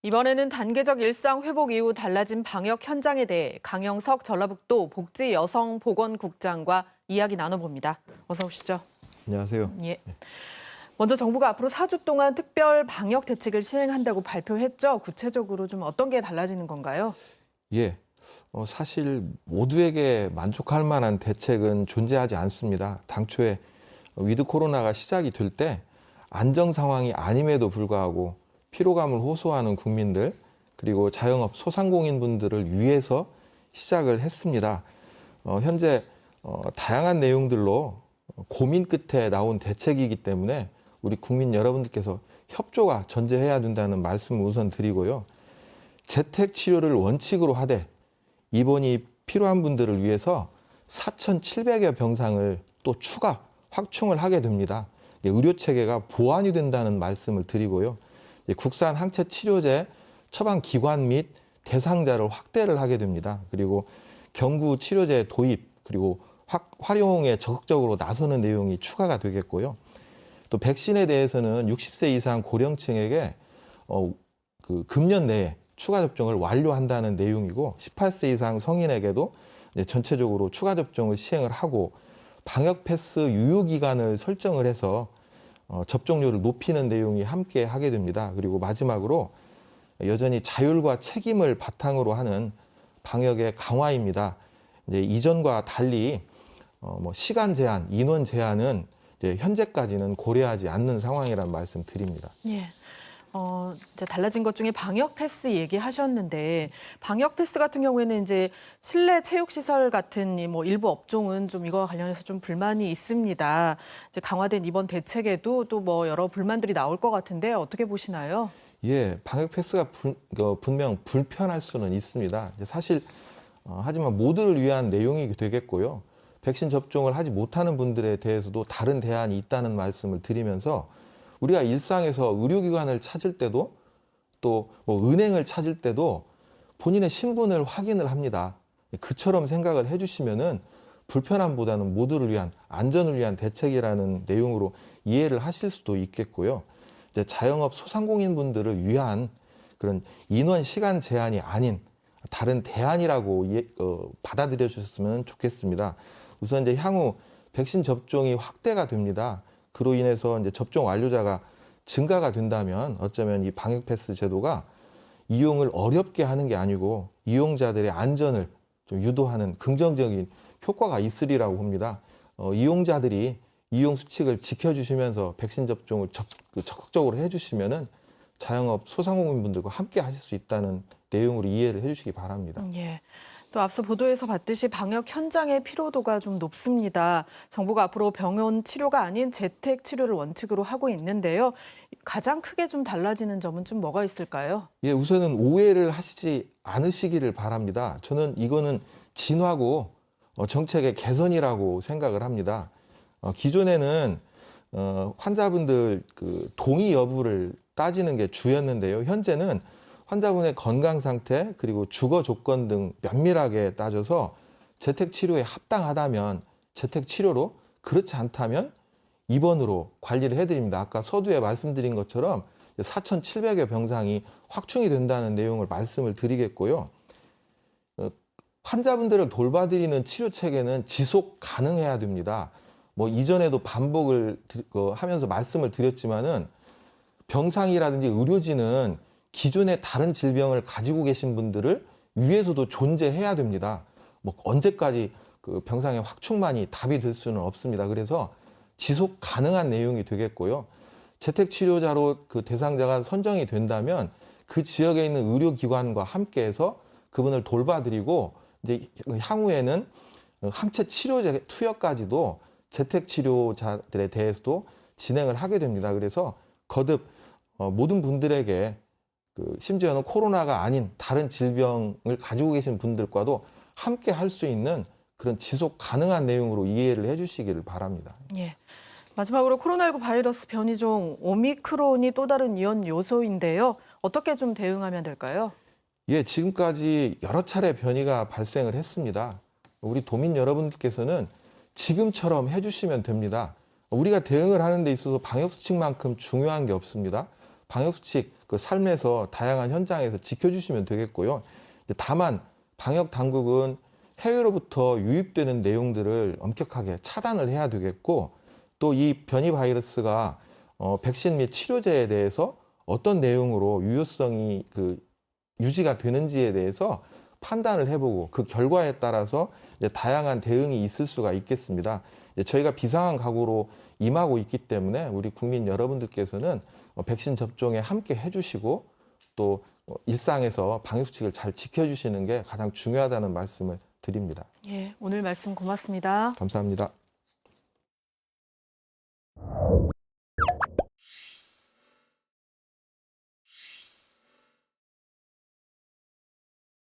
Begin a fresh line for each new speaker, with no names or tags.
이번에는 단계적 일상 회복 이후 달라진 방역 현장에 대해 강영석 전라북도 복지여성보건국장과 이야기 나눠봅니다. 어서 오시죠.
안녕하세요.
예. 먼저 정부가 앞으로 4주 동안 특별 방역 대책을 시행한다고 발표했죠. 구체적으로 좀 어떤 게 달라지는 건가요?
예. 사실 모두에게 만족할 만한 대책은 존재하지 않습니다. 당초에 위드 코로나가 시작이 될 때 안정 상황이 아님에도 불구하고 피로감을 호소하는 국민들 그리고 자영업 소상공인분들을 위해서 시작을 했습니다. 현재 다양한 내용들로 고민 끝에 나온 대책이기 때문에 우리 국민 여러분들께서 협조가 전제해야 된다는 말씀을 우선 드리고요. 재택 치료를 원칙으로 하되 입원이 필요한 분들을 위해서 4,700여 병상을 또 추가 확충을 하게 됩니다. 의료 체계가 보완이 된다는 말씀을 드리고요. 국산 항체 치료제 처방 기관 및 대상자를 확대를 하게 됩니다. 그리고 경구 치료제 도입 그리고 활용에 적극적으로 나서는 내용이 추가가 되겠고요. 또 백신에 대해서는 60세 이상 고령층에게 금년 내에 추가 접종을 완료한다는 내용이고 18세 이상 성인에게도 전체적으로 추가 접종을 시행을 하고 방역 패스 유효 기간을 설정을 해서 접종률을 높이는 내용이 함께 하게 됩니다. 그리고 마지막으로 여전히 자율과 책임을 바탕으로 하는 방역의 강화입니다. 이제 이전과 달리 시간 제한, 인원 제한은 현재까지는 고려하지 않는 상황이라는 말씀 드립니다.
예. 이제 달라진 것 중에 방역 패스 얘기하셨는데 방역 패스 같은 경우에는 이제 실내 체육 시설 같은 일부 업종은 좀 이거와 관련해서 좀 불만이 있습니다. 이제 강화된 이번 대책에도 또 여러 불만들이 나올 것 같은데 어떻게 보시나요?
예, 방역 패스가 분명 불편할 수는 있습니다. 사실 하지만 모두를 위한 내용이 되겠고요. 백신 접종을 하지 못하는 분들에 대해서도 다른 대안이 있다는 말씀을 드리면서 우리가 일상에서 의료기관을 찾을 때도 또 은행을 찾을 때도 본인의 신분을 확인을 합니다. 그처럼 생각을 해주시면은 불편함보다는 모두를 위한 안전을 위한 대책이라는 내용으로 이해를 하실 수도 있겠고요. 이제 자영업 소상공인 분들을 위한 그런 인원 시간 제한이 아닌 다른 대안이라고 받아들여 주셨으면 좋겠습니다. 우선 이제 향후 백신 접종이 확대가 됩니다. 그로 인해서 이제 접종 완료자가 증가가 된다면 어쩌면 이 방역 패스 제도가 이용을 어렵게 하는 게 아니고 이용자들의 안전을 좀 유도하는 긍정적인 효과가 있으리라고 봅니다. 이용자들이 이용 수칙을 지켜주시면서 백신 접종을 적극적으로 해주시면은 자영업 소상공인분들과 함께 하실 수 있다는 내용으로 이해를 해주시기 바랍니다.
예. 또 앞서 보도에서 봤듯이 방역 현장의 피로도가 좀 높습니다. 정부가 앞으로 병원 치료가 아닌 재택 치료를 원칙으로 하고 있는데요. 가장 크게 좀 달라지는 점은 좀 뭐가 있을까요?
예, 우선은 오해를 하시지 않으시기를 바랍니다. 저는 이거는 진화고 정책의 개선이라고 생각을 합니다. 기존에는 환자분들 동의 여부를 따지는 게 주였는데요. 현재는 환자분의 건강 상태 그리고 주거 조건 등 면밀하게 따져서 재택 치료에 합당하다면 재택 치료로 그렇지 않다면 입원으로 관리를 해드립니다. 아까 서두에 말씀드린 것처럼 4,700여 병상이 확충이 된다는 내용을 말씀을 드리겠고요. 환자분들을 돌봐드리는 치료 체계는 지속 가능해야 됩니다. 이전에도 반복을 하면서 말씀을 드렸지만은 병상이라든지 의료진은 기존의 다른 질병을 가지고 계신 분들을 위해서도 존재해야 됩니다. 언제까지 그 병상의 확충만이 답이 될 수는 없습니다. 그래서 지속 가능한 내용이 되겠고요. 재택 치료자로 그 대상자가 선정이 된다면 그 지역에 있는 의료기관과 함께해서 그분을 돌봐드리고 이제 향후에는 항체 치료제 투여까지도 재택 치료자들에 대해서도 진행을 하게 됩니다. 그래서 거듭 모든 분들에게 심지어는 코로나가 아닌 다른 질병을 가지고 계신 분들과도 함께 할 수 있는 그런 지속 가능한 내용으로 이해를 해주시기를 바랍니다.
예. 마지막으로 코로나19 바이러스 변이종 오미크론이 또 다른 위험 요소인데요. 어떻게 좀 대응하면 될까요?
예, 지금까지 여러 차례 변이가 발생을 했습니다. 우리 도민 여러분들께서는 지금처럼 해주시면 됩니다. 우리가 대응을 하는 데 있어서 방역수칙만큼 중요한 게 없습니다. 방역수칙 그 삶에서 다양한 현장에서 지켜주시면 되겠고요. 이제 다만 방역 당국은 해외로부터 유입되는 내용들을 엄격하게 차단을 해야 되겠고 또 이 변이 바이러스가 백신 및 치료제에 대해서 어떤 내용으로 유효성이 유지가 되는지에 대해서 판단을 해보고 그 결과에 따라서 이제 다양한 대응이 있을 수가 있겠습니다. 이제 저희가 비상한 각오로 임하고 있기 때문에 우리 국민 여러분들께서는 백신 접종에 함께 해주시고 또 일상에서 방역수칙을 잘 지켜주시는 게 가장 중요하다는 말씀을 드립니다.
예, 오늘 말씀 고맙습니다.
감사합니다.